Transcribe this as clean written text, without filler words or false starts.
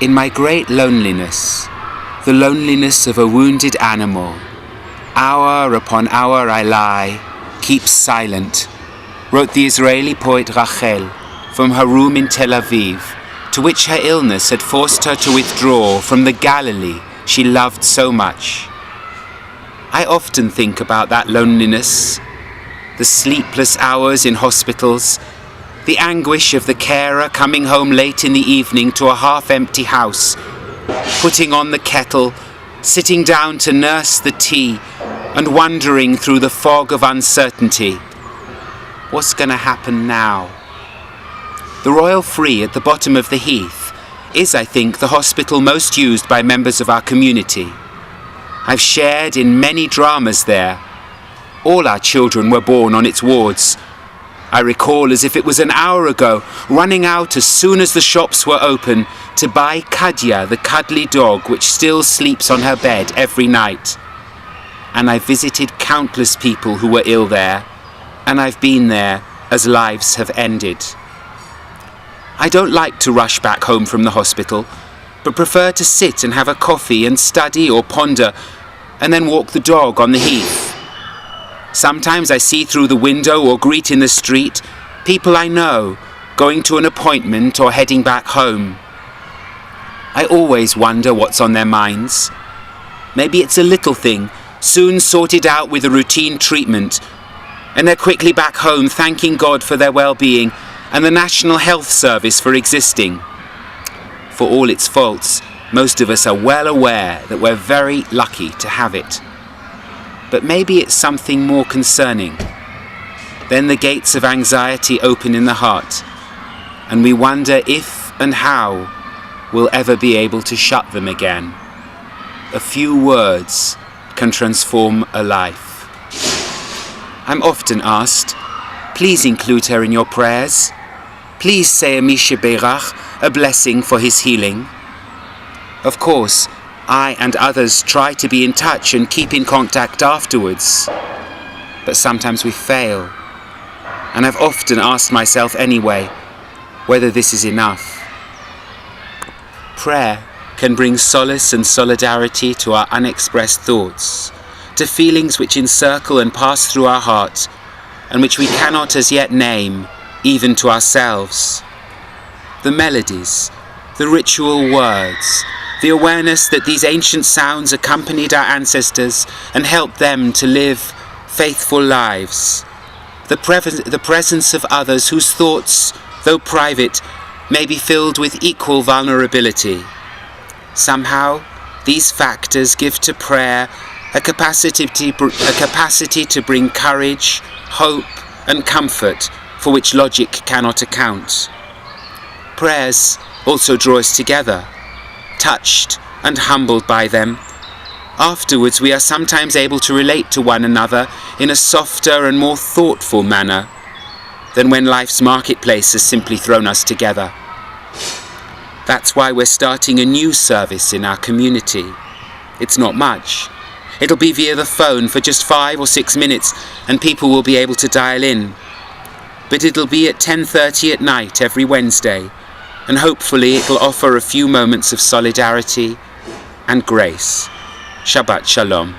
In my great loneliness, the loneliness of a wounded animal, hour upon hour I lie, keep silent, wrote the Israeli poet Rachel from her room in Tel Aviv, to which her illness had forced her to withdraw from the Galilee she loved so much. I often think about that loneliness, the sleepless hours in hospitals, the anguish of the carer coming home late in the evening to a half-empty house, putting on the kettle, sitting down to nurse the tea, and wandering through the fog of uncertainty. What's going to happen now? The Royal Free at the bottom of the Heath is, I think, the hospital most used by members of our community. I've shared in many dramas there. All our children were born on its wards. I recall as if it was an hour ago, running out as soon as the shops were open to buy Kadia, the cuddly dog which still sleeps on her bed every night. And I visited countless people who were ill there, and I've been there as lives have ended. I don't like to rush back home from the hospital, but prefer to sit and have a coffee and study or ponder, and then walk the dog on the heath. Sometimes I see through the window or greet in the street people I know going to an appointment or heading back home. I always wonder what's on their minds. Maybe it's a little thing, soon sorted out with a routine treatment, and they're quickly back home thanking God for their well-being and the National Health Service for existing. For all its faults, most of us are well aware that we're very lucky to have it. But maybe it's something more concerning. Then the gates of anxiety open in the heart, and we wonder if and how we'll ever be able to shut them again. A few words can transform a life. I'm often asked, please include her in your prayers. Please say a Mishe Berach, a blessing for his healing. Of course, I and others try to be in touch and keep in contact afterwards. But sometimes we fail. And I've often asked myself anyway, whether this is enough. Prayer can bring solace and solidarity to our unexpressed thoughts, to feelings which encircle and pass through our heart, and which we cannot as yet name, even to ourselves. The melodies, the ritual words, the awareness that these ancient sounds accompanied our ancestors and helped them to live faithful lives. The presence of others whose thoughts, though private, may be filled with equal vulnerability. Somehow, these factors give to prayer a capacity to bring courage, hope, and comfort for which logic cannot account. Prayers also draw us together. Touched and humbled by them. Afterwards, we are sometimes able to relate to one another in a softer and more thoughtful manner than when life's marketplace has simply thrown us together. That's why we're starting a new service in our community. It's not much. It'll be via the phone for just 5 or 6 minutes, and people will be able to dial in. But it'll be at 10:30 at night every Wednesday, and hopefully it'll offer a few moments of solidarity and grace. Shabbat Shalom.